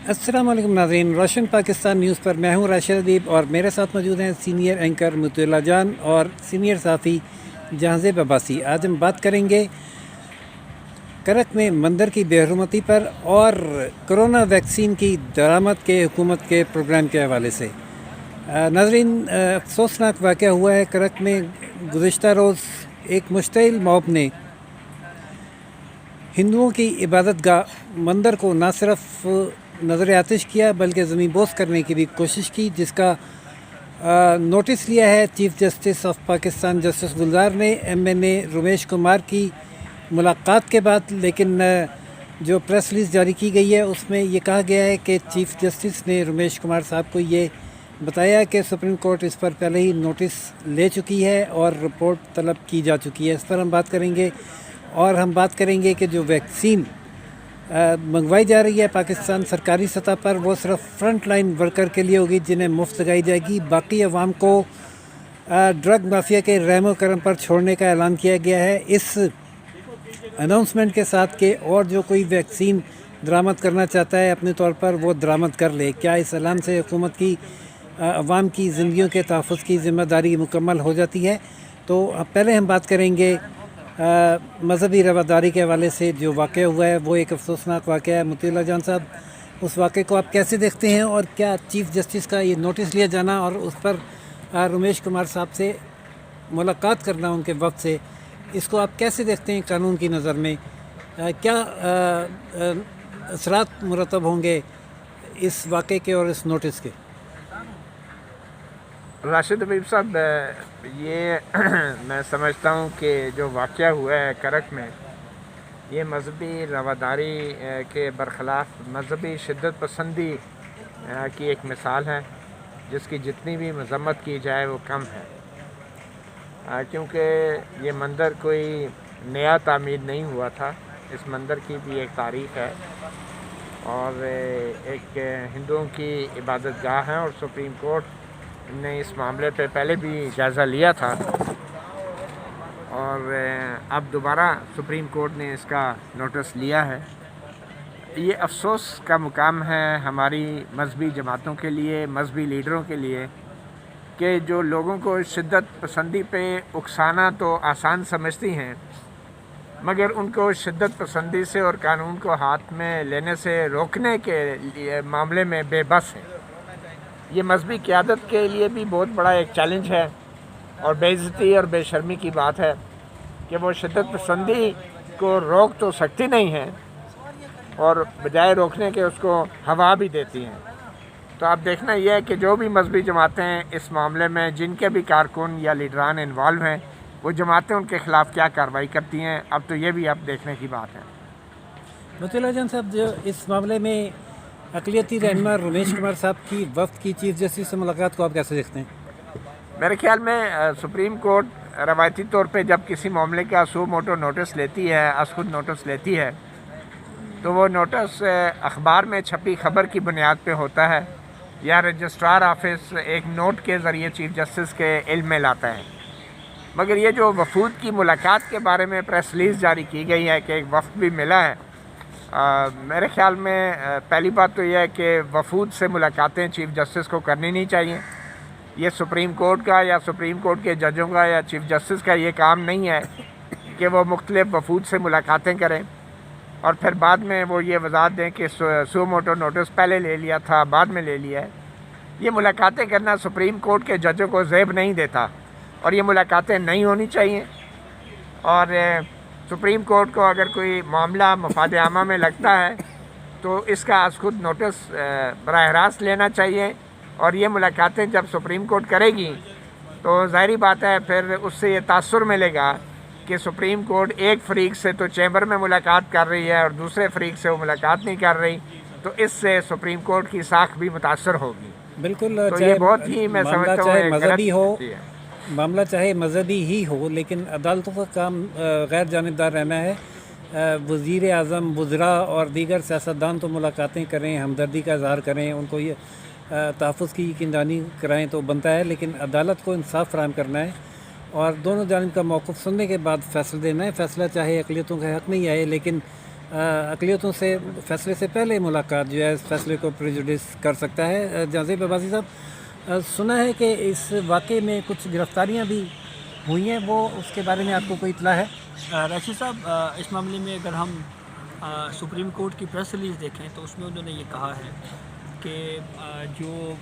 अस्सलाम वालेकुम नाज़रीन, रोशन पाकिस्तान न्यूज़ पर मैं हूं राशिद अदीब और मेरे साथ मौजूद हैं सीनियर एंकर मुतुल्ला जान और सीनियर साथी जहांज़ेब अब्बासी। आज हम बात करेंगे करक में मंदिर की बेहरमती पर और कोरोना वैक्सीन की दरामद के हुकूमत के प्रोग्राम के हवाले से। नाज़रीन, अफसोसनाक वाक़या हुआ है करक में। गुज़िश्ता रोज़ एक मुश्तइल मॉब ने हिंदुओं की इबादत गाह मंदिर को ना सिर्फ नज़र आतिश किया बल्कि ज़मीन बोस करने की भी कोशिश की, जिसका नोटिस लिया है chief justice of Pakistan justice Gulzar ने MNA रमेश कुमार की मुलाकात के बाद। लेकिन जो प्रेस रिलीज़ जारी की गई है उसमें ये कहा गया है कि चीफ़ जस्टिस ने रमेश कुमार साहब को ये बताया कि सुप्रीम कोर्ट इस पर पहले ही नोटिस ले चुकी है और रिपोर्ट तलब की जा चुकी है। इस पर हम बात करेंगे और हम बात करेंगे कि जो वैक्सीन मंगवाई जा रही है पाकिस्तान सरकारी सतह पर, वो सिर्फ फ्रंट लाइन वर्कर के लिए होगी जिन्हें मुफ्त लगाई जाएगी। बाकी अवाम को ड्रग माफिया के रहमो करम पर छोड़ने का ऐलान किया गया है इस अनाउंसमेंट के साथ कि और जो कोई वैक्सीन दरामद करना चाहता है अपने तौर पर वो दरामद कर ले। क्या इस ऐलान से हुकूमत की अवाम की ज़िंदगियों के तहफ़्फ़ुज़ की ज़िम्मेदारी मुकम्मल हो जाती है? तो पहले हम बात करेंगे मजहबी रवादारी के हवाले से। जो वाक़या हुआ है वो एक अफसोसनाक वाक़या है। मुतुल्ला जान साहब, उस वाक़े को आप कैसे देखते हैं और क्या चीफ़ जस्टिस का ये नोटिस लिया जाना और उस पर रमेश कुमार साहब से मुलाकात करना उनके वक्त से, इसको आप कैसे देखते हैं कानून की नज़र में? क्या असरात मुरतब होंगे इस वाक़े के और इस नोटिस के? राशिद हबीब साहब, ये मैं समझता हूँ कि जो वाक़या हुआ है करक में, ये मजहबी रवादारी के बरखिलाफ़ मजहबी शिद्दत पसंदी की एक मिसाल है, जिसकी जितनी भी मजम्मत की जाए वो कम है। क्योंकि ये मंदिर कोई नया तामीर नहीं हुआ था, इस मंदिर की भी एक तारीख़ है और एक हिंदुओं की इबादत गाह है और सुप्रीम कोर्ट ने इस मामले पे पहले भी जायज़ा लिया था और अब दोबारा सुप्रीम कोर्ट ने इसका नोटिस लिया है। ये अफसोस का मुकाम है हमारी मजहबी जमातों के लिए, मजहबी लीडरों के लिए, कि जो लोगों को शिद्दत पसंदी पे उकसाना तो आसान समझती हैं, मगर उनको शिद्दत पसंदी से और कानून को हाथ में लेने से रोकने के मामले में बेबस हैं। ये मजहबी क़यादत के लिए भी बहुत बड़ा एक चैलेंज है और बेइज्जती और बेशर्मी की बात है कि वो शिद्दत पसंदी को रोक तो सकती नहीं है और बजाय रोकने के उसको हवा भी देती हैं। तो आप देखना यह है कि जो भी मजहबी जमातें इस मामले में, जिनके भी कारकुन या लीडरान इन्वॉल्व हैं, वो जमातें उनके ख़िलाफ़ क्या कार्रवाई करती हैं, अब तो ये भी अब देखने की बात है। मुतुल्ला जान साहब, जो इस मामले में अक़लियती रहनुमा रमेश कुमार साहब की वक्त की चीफ़ जस्टिस से मुलाकात को आप कैसे देखते हैं? मेरे ख्याल में सुप्रीम कोर्ट रवायती तौर पे जब किसी मामले का सो मोटो नोटिस लेती है, खुद नोटिस लेती है, तो वो नोटिस अखबार में छपी खबर की बुनियाद पे होता है या रजिस्ट्रार ऑफिस एक नोट के ज़रिए चीफ जस्टिस के इल्म में लाता है। मगर ये जो वफूद की मुलाकात के बारे में प्रेस रिलीज़ जारी की गई है कि एक वफ़द भी मिला है, मेरे ख़्याल में पहली बात तो यह है कि वफूद से मुलाकातें चीफ़ जस्टिस को करनी नहीं चाहिए। ये सुप्रीम कोर्ट का या सुप्रीम कोर्ट के जजों का या चीफ़ जस्टिस का ये काम नहीं है कि वो मुख्तलिफ़ वफूद से मुलाकातें करें और फिर बाद में वो ये वजाहत दें कि सो मोटो नोटिस पहले ले लिया था, बाद में ले लिया है। ये मुलाकातें करना सुप्रीम कोर्ट के जजों को ज़ेब नहीं देता और ये मुलाकातें नहीं होनी चाहिए। और सुप्रीम कोर्ट को अगर कोई मामला मफाद आमा में लगता है तो इसका खुद नोटिस बराह रास्त लेना चाहिए और ये मुलाकातें जब सुप्रीम कोर्ट करेगी तो ज़ाहिरी बात है फिर उससे ये तासुर मिलेगा कि सुप्रीम कोर्ट एक फ़रीक से तो चैम्बर में मुलाकात कर रही है और दूसरे फ़रीक से वो मुलाकात नहीं कर रही, तो इससे सुप्रीम कोर्ट की साख भी मुतासर होगी। बिल्कुल, तो ये बहुत ही मैं समझता हूँ मजहबी हो, मामला चाहे मजहबी ही हो, लेकिन अदालतों का काम गैर जानिबदार रहना है। वज़ीर आज़म, वज़रा और दीगर सियासतदान तो मुलाकातें करें, हमदर्दी का इज़हार करें, उनको ये तहफ़्फ़ुज़ की यकीनदानी कराएँ तो बनता है, लेकिन अदालत को इंसाफ फराहम करना है और दोनों जानिब का मौक़िफ़ सुनने के बाद फ़ैसला देना है। फ़ैसला चाहे अक़लियतों के हक़ में ही आए, लेकिन अक़लियतों से फ़ैसले से पहले मुलाकात जो है इस फैसले को प्रेजुडिस कर सकता है। जाज़िब अब्बासी साहब, सुना है कि इस वाक़े में कुछ गिरफ़्तारियाँ भी हुई हैं, वो उसके बारे में आपको कोई इत्तला है? राशिद साहब, इस मामले में अगर हम सुप्रीम कोर्ट की प्रेस रिलीज़ देखें तो उसमें उन्होंने ये कहा है कि जो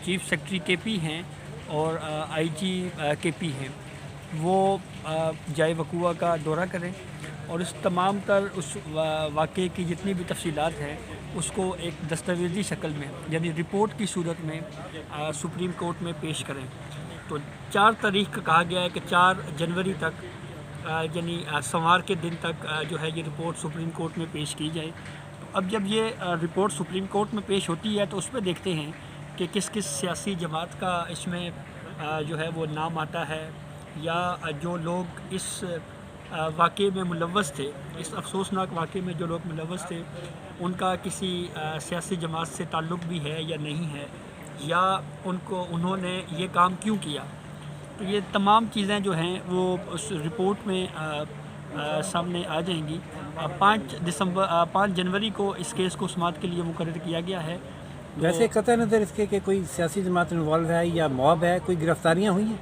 चीफ सेक्रेटरी केपी हैं और आईजी केपी हैं वो जाए वक़ूआ का दौरा करें और इस तमाम तर उस वाक़े की जितनी भी तफसीलात हैं उसको एक दस्तावेज़ी शक्ल में यानी रिपोर्ट की सूरत में सुप्रीम कोर्ट में पेश करें। तो 4 तारीख का कहा गया है कि 4 जनवरी तक यानी सोमवार के दिन तक जो है ये रिपोर्ट सुप्रीम कोर्ट में पेश की जाए। तो अब जब ये रिपोर्ट सुप्रीम कोर्ट में पेश होती है तो उसमें देखते हैं कि किस किस सियासी जमात का इसमें जो है वो नाम आता है या जो लोग इस वाक़े में मुलव्वस थे, इस अफसोसनाक वाक़े में जो लोग मुलव्वस थे उनका किसी सियासी जमात से ताल्लुक़ भी है या नहीं है, या उन्होंने ये काम क्यों किया। तो ये तमाम चीज़ें जो हैं वो उस रिपोर्ट में सामने आ जाएंगी। 5 जनवरी को इस केस को समाअत के लिए मुकर्रर किया गया है। वैसे कतई नज़र इसके कि कोई सियासी जमात इन्वॉल्व है या मॉब है, कोई गिरफ़्तारियाँ हुई हैं?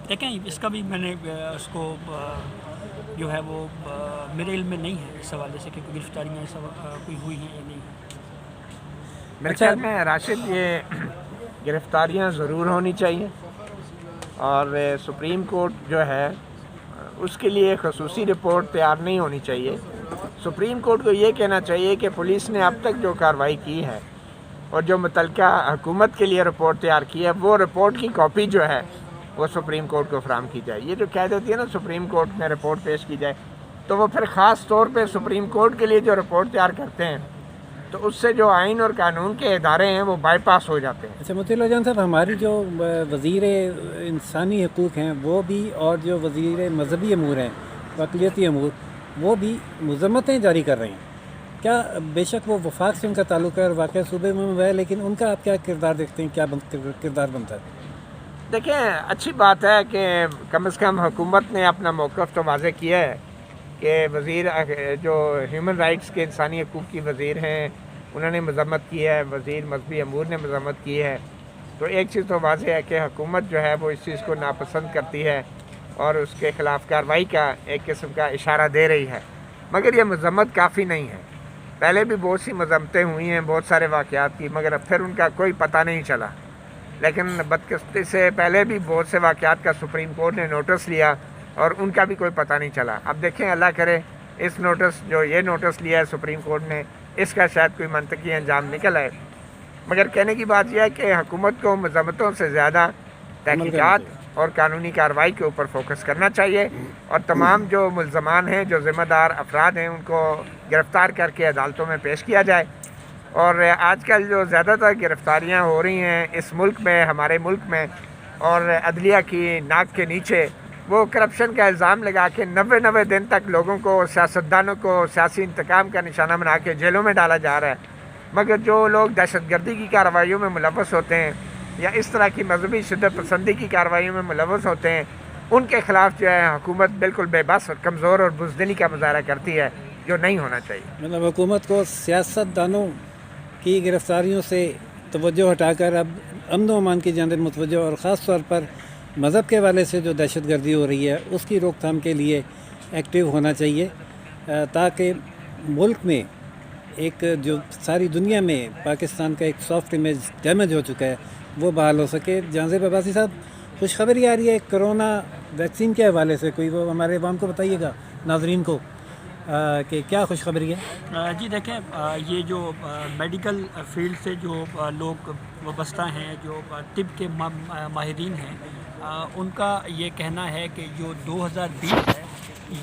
देखें, इसका भी मैंने उसको जो है वो मेरे इल्म में नहीं है इस हवाले से कि कोई गिरफ़्तारियाँ कोई हुई हैं या नहीं है। मेरे ख्याल में राशिद, ये गिरफ़्तारियाँ ज़रूर होनी चाहिए और सुप्रीम कोर्ट जो है उसके लिए खसूसी रिपोर्ट तैयार नहीं होनी चाहिए। सुप्रीम कोर्ट को ये कहना चाहिए कि पुलिस ने अब तक जो कार्रवाई की है और जो मुतल्लिका हुकूमत के लिए रिपोर्ट तैयार की है वो रिपोर्ट की कॉपी जो है वो सुप्रीम कोर्ट को फराहम की जाए। ये जो कह देती है ना सुप्रीम कोर्ट में रिपोर्ट पेश की जाए, तो वो फिर ख़ास तौर पे सुप्रीम कोर्ट के लिए जो रिपोर्ट तैयार करते हैं तो उससे जो आइन और कानून के इदारे हैं वो बाईपास हो जाते हैं। अच्छा मुतिल जान साहब, हमारी जो वज़ीर इंसानी हकूक़ हैं वो भी और जो वज़ीर मजहबी अमूर हैं, अक़लियती अमूर, वो भी मज़म्मतें जारी कर रहे हैं। क्या बेशक वो वफाक से उनका ताल्लुक़ है और वाक़ई सूबे में है, लेकिन उनका आप क्या किरदार देखते हैं, क्या किरदार बनता है? देखें, अच्छी बात है कि कम से कम हुकूमत ने अपना मौक़िफ़ तो वाज़ेह किया है कि वज़ीर जो ह्यूमन राइट्स के इंसानी हकूक़ की वज़ीर हैं उन्होंने मज़म्मत की है, वज़ीर मजहबी अमूर ने मज़म्मत की है। तो एक चीज़ तो वाज़ेह है कि हुकूमत जो है वो इस चीज़ को नापसंद करती है और उसके ख़िलाफ़ कार्रवाई का एक किस्म का इशारा दे रही है, मगर ये मज़म्मत काफ़ी नहीं है। पहले भी बहुत सी मज़म्मतें हुई हैं बहुत सारे वाक़यात की, मगर फिर उनका कोई पता नहीं चला। लेकिन बदकिस्मती से पहले भी बहुत से वाक़यात का सुप्रीम कोर्ट ने नोटिस लिया और उनका भी कोई पता नहीं चला। अब देखें, अल्लाह करे इस ये नोटिस लिया है सुप्रीम कोर्ट ने, इसका शायद कोई मंतकी अंजाम निकल आए। मगर कहने की बात यह है कि हुकूमत को मज़म्मतों से ज़्यादा तहक़ीक़ात और कानूनी कार्रवाई के ऊपर फोकस करना चाहिए और तमाम जो मुल्ज़मान हैं, जो ज़िम्मेदार अफराद हैं, उनको गिरफ़्तार करके अदालतों में पेश किया जाए। और आजकल जो ज़्यादातर गिरफ़्तारियाँ हो रही हैं इस मुल्क में, हमारे मुल्क में, और अदलिया की नाक के नीचे वो करप्शन का इल्ज़ाम लगा के 90 दिन तक लोगों को, सियासतदानों को सियासी इंतकाम का निशाना बना के जेलों में डाला जा रहा है। मगर जो लोग दहशतगर्दी की कार्रवाइयों में मुलव्वस होते हैं या इस तरह की मजहबी शिद्दत पसंदी की कार्रवाइयों में मुलव्वस होते हैं, उनके ख़िलाफ़ जो है हुकूमत बिल्कुल बेबस और कमज़ोर और बुज़दिली का मुज़ाहरा करती है, जो नहीं होना चाहिए। मतलब हुकूमत को सियासतदानों की गिरफ़्तारियों से तवज्जो हटाकर अब अमन व अमान की जानिब मुतवज्जो और ख़ास तौर पर मज़हब के हवाले से जो दहशतगर्दी हो रही है उसकी रोकथाम के लिए एक्टिव होना चाहिए, ताकि मुल्क में एक जो सारी दुनिया में पाकिस्तान का एक सॉफ्ट इमेज डैमेज हो चुका है वो बहाल हो सके। जाज़िब अब्बासी साहब, खुशखबरी आ रही है कोरोना वैक्सीन के हवाले से, कोई वो हमारे अवाम को बताइएगा, नाज़रीन को, कि क्या खुशखबरी है? जी देखें, ये जो मेडिकल फील्ड से जो लोग वाबस्ता हैं, जो तिब के माहिरीन हैं, उनका ये कहना है कि जो 2020 है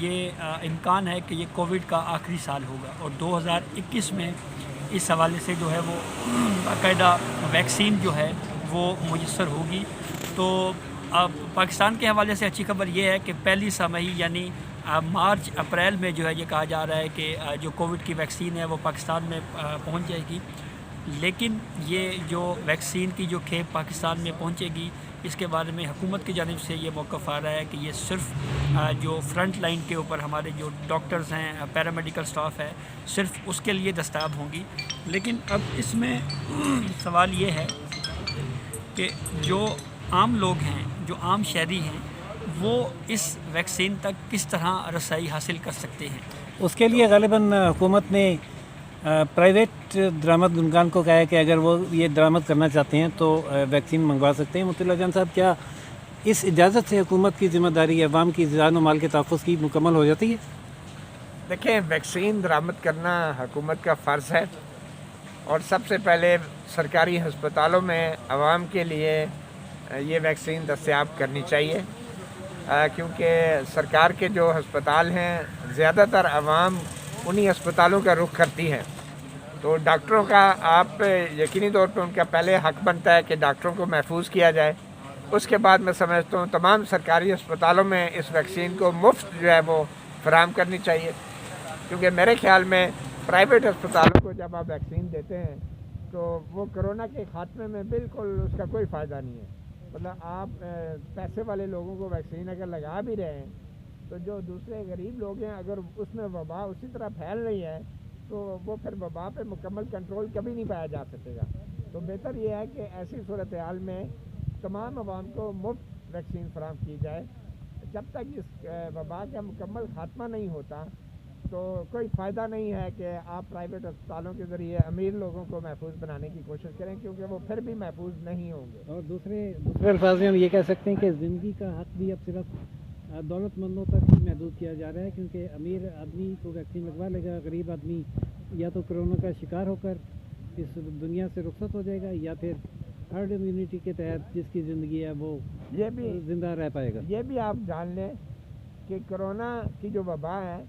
ये इम्कान है कि ये कोविड का आखिरी साल होगा और 2021 में इस हवाले से जो है वो बाकायदा वैक्सीन जो है वो मुयस्सर होगी। तो अब पाकिस्तान के हवाले से अच्छी खबर ये है कि पहली छमाही यानी मार्च अप्रैल में जो है ये कहा जा रहा है कि जो कोविड की वैक्सीन है वो पाकिस्तान में पहुंच जाएगी। لیکن یہ جو ویکسین کی جو کھیپ پاکستان میں پہنچے گی اس کے بارے میں حکومت کی جانب سے یہ موقف آ رہا ہے کہ یہ صرف جو فرنٹ لائن کے اوپر ہمارے جو ڈاکٹرز ہیں پیرامیڈیکل سٹاف ہے صرف اس کے لیے دستیاب ہوں گی. لیکن اب اس میں سوال یہ ہے کہ جو عام لوگ ہیں جو عام شہری ہیں وہ اس ویکسین تک کس طرح رسائی حاصل کر سکتے ہیں. اس کے لیے غالباً حکومت نے پرائیویٹ درآمد کنندگان کو کہا ہے کہ اگر وہ یہ درآمد کرنا چاہتے ہیں تو ویکسین منگوا سکتے ہیں. مطیع جان صاحب، کیا اس اجازت سے حکومت کی ذمہ داری عوام کی جان و مال کے تحفظ کی مکمل ہو جاتی ہے؟ دیکھیں، ویکسین درآمد کرنا حکومت کا فرض ہے، اور سب سے پہلے سرکاری ہسپتالوں میں عوام کے لیے یہ ویکسین دستیاب کرنی چاہیے، کیونکہ سرکار کے جو ہسپتال ہیں زیادہ تر عوام انہی ہسپتالوں کا رخ کرتی ہے. تو ڈاکٹروں کا آپ یقینی طور پہ ان کا پہلے حق بنتا ہے کہ ڈاکٹروں کو محفوظ کیا جائے. اس کے بعد میں سمجھتا ہوں تمام سرکاری ہسپتالوں میں اس ویکسین کو مفت جو ہے وہ فراہم کرنی چاہیے، کیونکہ میرے خیال میں پرائیویٹ ہسپتالوں کو جب آپ ویکسین دیتے ہیں تو وہ کرونا کے خاتمے میں بالکل اس کا کوئی فائدہ نہیں ہے. مطلب آپ پیسے والے لوگوں کو ویکسین اگر لگا بھی رہے ہیں تو جو دوسرے غریب لوگ ہیں اگر اس میں وبا اسی طرح پھیل رہی ہے تو وہ پھر وبا پہ مکمل کنٹرول کبھی نہیں پایا جا سکے گا. تو بہتر یہ ہے کہ ایسی صورتحال میں تمام عوام کو مفت ویکسین فراہم کی جائے. جب تک اس وبا کا مکمل خاتمہ نہیں ہوتا تو کوئی فائدہ نہیں ہے کہ آپ پرائیویٹ اسپتالوں کے ذریعے امیر لوگوں کو محفوظ بنانے کی کوشش کریں، کیونکہ وہ پھر بھی محفوظ نہیں ہوں گے. اور دوسرے الفاظ میں ہم یہ کہہ سکتے ہیں کہ زندگی کا حق بھی اب صرف دولت مندوں تک ہی محدود کیا جا رہا ہے، کیونکہ امیر آدمی کو ویکسین لگوا لے گا، غریب آدمی یا تو کرونا کا شکار ہو کر اس دنیا سے رخصت ہو جائے گا یا پھر ہرڈ امیونٹی کے تحت جس کی زندگی ہے وہ یہ بھی زندہ رہ پائے گا. یہ بھی آپ جان لیں کہ کرونا کی جو وبا ہے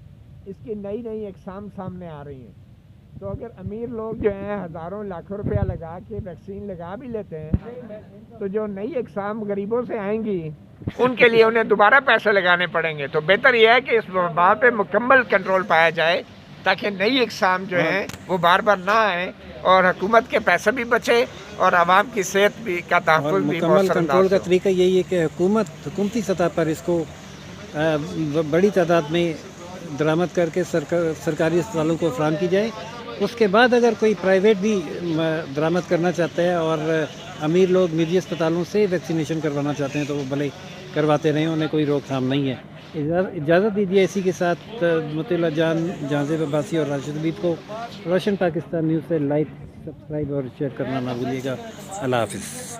اس کی نئی نئی اقسام سامنے آ رہی ہیں. تو اگر امیر لوگ جو ہیں ہزاروں لاکھوں روپیہ لگا کے ویکسین لگا بھی لیتے ہیں تو جو نئی اقسام غریبوں سے آئیں گی ان کے لیے انہیں دوبارہ پیسے لگانے پڑیں گے. تو بہتر یہ ہے کہ اس وبا پہ مکمل کنٹرول پایا جائے تاکہ نئی اقسام جو ہیں وہ بار بار نہ آئیں اور حکومت کے پیسے بھی بچے اور عوام کی صحت بھی کا تحفظ بھی مکمل مؤثر کنٹرول انداز کا ہو. طریقہ یہی ہے کہ حکومتی سطح پر اس کو بڑی تعداد میں درآمد کر کے سرکاری اسپتالوں کو فراہم کی جائے. اس کے بعد اگر کوئی پرائیویٹ بھی درآمد کرنا چاہتا ہے اور امیر لوگ نجی اسپتالوں سے ویکسینیشن کروانا چاہتے ہیں تو وہ بھلے کرواتے رہیں، انہیں کوئی روک تھام نہیں ہے. اجازت دیجیے اسی کے ساتھ مطیع جان، جہانزیب عباسی اور راشد حبیب کو روشن پاکستان نیوز سے لائک، سبسکرائب اور شیئر کرنا نہ بھولیے گا. اللہ حافظ.